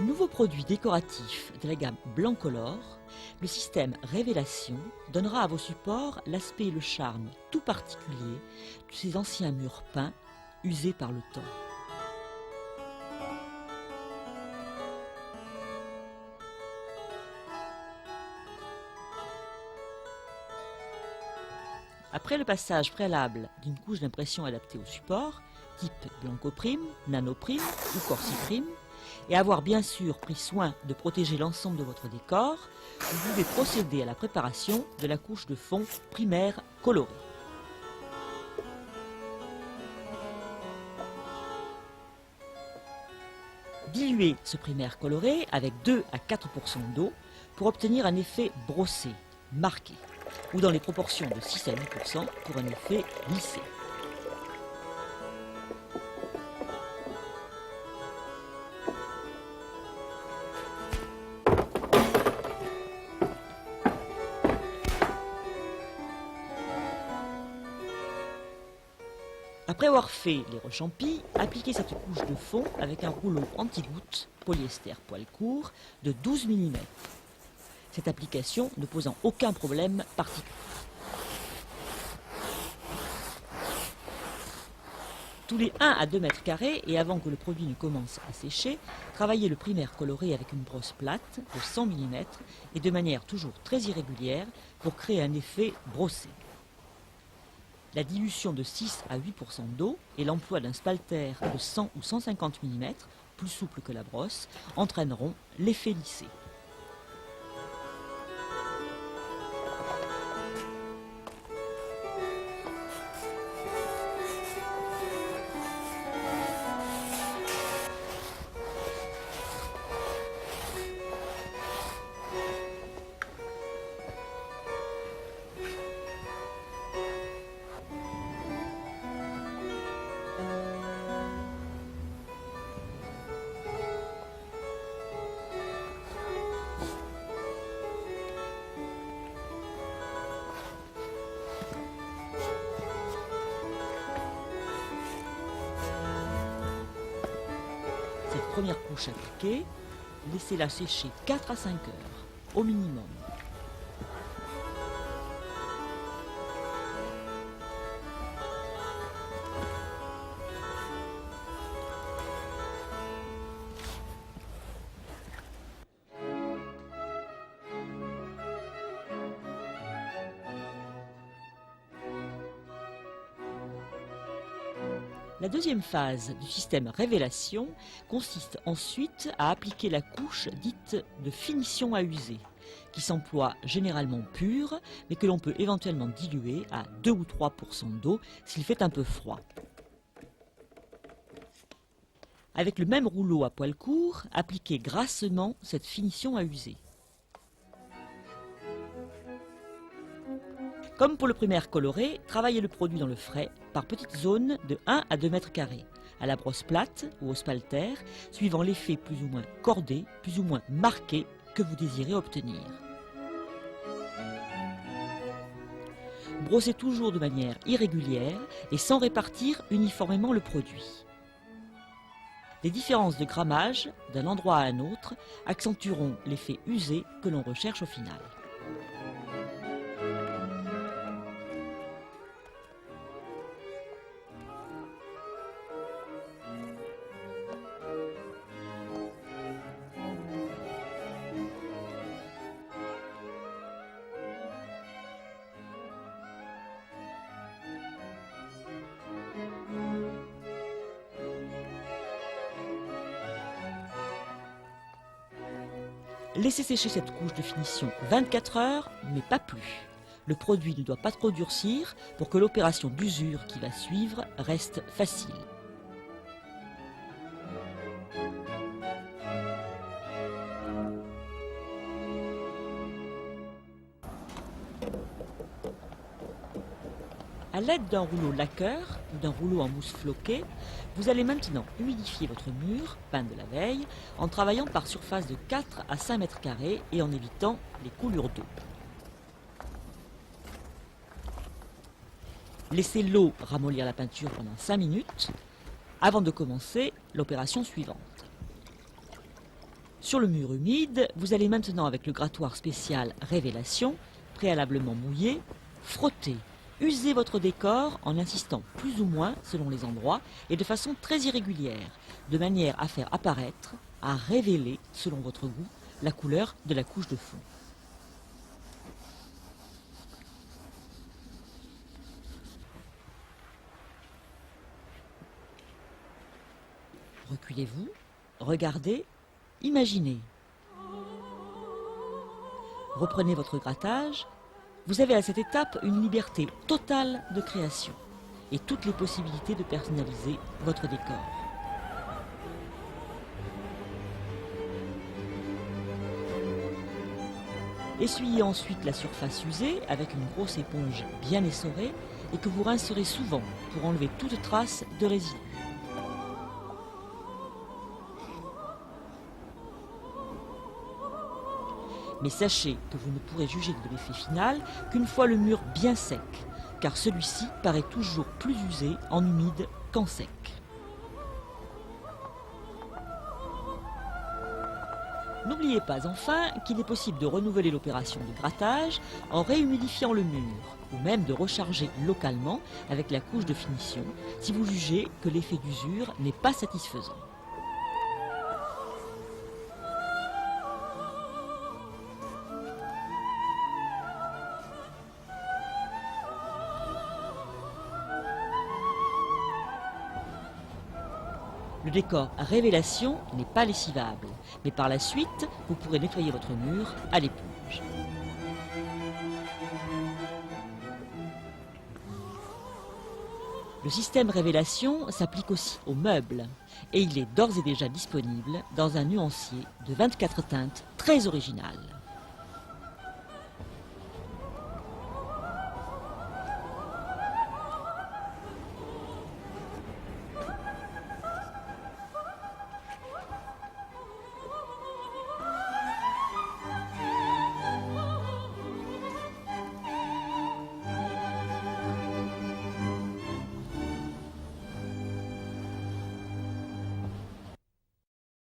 Nouveau produit décoratif de la gamme Blancolor, le système Révélation donnera à vos supports l'aspect et le charme tout particulier de ces anciens murs peints usés par le temps. Après le passage préalable d'une couche d'impression adaptée au support, type Blancoprime, Nanoprime ou Corsiprime, et avoir bien sûr pris soin de protéger l'ensemble de votre décor, vous pouvez procéder à la préparation de la couche de fond primaire colorée. Diluez ce primaire coloré avec 2 à 4% d'eau pour obtenir un effet brossé, marqué, ou dans les proportions de 6 à 8% pour un effet lissé. Après avoir fait les rechampis, appliquez cette couche de fond avec un rouleau anti-goutte polyester poil court de 12 mm. Cette application ne posant aucun problème particulier. Tous les 1 à 2 mètres carrés et avant que le produit ne commence à sécher, travaillez le primaire coloré avec une brosse plate de 100 mm et de manière toujours très irrégulière pour créer un effet brossé. La dilution de 6 à 8% d'eau et l'emploi d'un spalter de 100 ou 150 mm, plus souple que la brosse, entraîneront l'effet lissé. Cette première couche appliquée, laissez-la sécher 4 à 5 heures, au minimum. La deuxième phase du système Révélation consiste ensuite à appliquer la couche dite de finition à user, qui s'emploie généralement pure, mais que l'on peut éventuellement diluer à 2 ou 3% d'eau s'il fait un peu froid. Avec le même rouleau à poil court, appliquez grassement cette finition à user. Comme pour le primaire coloré, travaillez le produit dans le frais par petites zones de 1 à 2 mètres carrés, à la brosse plate ou au spalter, suivant l'effet plus ou moins cordé, plus ou moins marqué que vous désirez obtenir. Brossez toujours de manière irrégulière et sans répartir uniformément le produit. Les différences de grammage d'un endroit à un autre accentueront l'effet usé que l'on recherche au final. Laissez sécher cette couche de finition 24 heures, mais pas plus. Le produit ne doit pas trop durcir pour que l'opération d'usure qui va suivre reste facile. À l'aide d'un rouleau lacqueur ou d'un rouleau en mousse floquée, vous allez maintenant humidifier votre mur, peint de la veille, en travaillant par surface de 4 à 5 mètres carrés et en évitant les coulures d'eau. Laissez l'eau ramollir la peinture pendant 5 minutes avant de commencer l'opération suivante. Sur le mur humide, vous allez maintenant avec le grattoir spécial Révélation, préalablement mouillé, frotter, user votre décor en insistant plus ou moins selon les endroits et de façon très irrégulière, de manière à faire apparaître, à révéler, selon votre goût, la couleur de la couche de fond. Reculez-vous, regardez, imaginez. Reprenez votre grattage. Vous avez à cette étape une liberté totale de création et toutes les possibilités de personnaliser votre décor. Essuyez ensuite la surface usée avec une grosse éponge bien essorée et que vous rincerez souvent pour enlever toute trace de résidus. Mais sachez que vous ne pourrez juger de l'effet final qu'une fois le mur bien sec, car celui-ci paraît toujours plus usé en humide qu'en sec. N'oubliez pas enfin qu'il est possible de renouveler l'opération de grattage en réhumidifiant le mur, ou même de recharger localement avec la couche de finition si vous jugez que l'effet d'usure n'est pas satisfaisant. Le décor Révélation n'est pas lessivable, mais par la suite, vous pourrez nettoyer votre mur à l'éponge. Le système Révélation s'applique aussi aux meubles, et il est d'ores et déjà disponible dans un nuancier de 24 teintes très original.